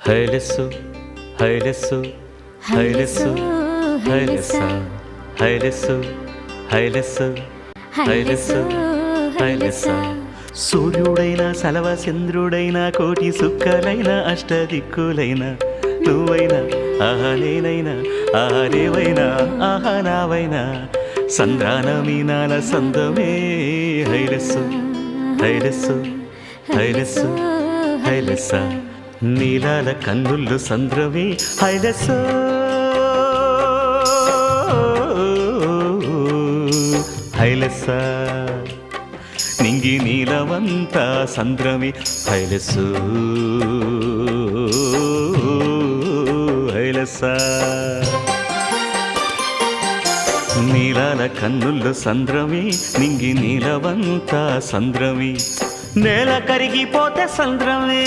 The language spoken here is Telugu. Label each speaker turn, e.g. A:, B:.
A: హైలెస్సు హైలెస్సు హైలెస్సు హైలెస్సా హైలెస్సు హైలెస్సు హైలెస్సు హైలెస్సా సూర్యుడైనా సలవ చంద్రుడైనా కోటి సుక్కలైన అష్టదిక్కులైన నువ్వైనా ఆహా నేనైనా ఆహా రేవైనా ఆహా నావైనా సంద్రాన మీనాల సందమే హైలెస్సు హైలెస్సు హైలెస్సు హైలెస్సా నీలాల కన్నుళ్ళు సంద్రమే హైలెస్సు హైలెస్సా నింగి నీలవంత సంద్రమే హైలెస్సు హైలెస్సా నీలాల కన్నుళ్ళు సంద్రమే నింగి నీలవంత సంద్రమే నేల కరిగిపోతే సంద్రమే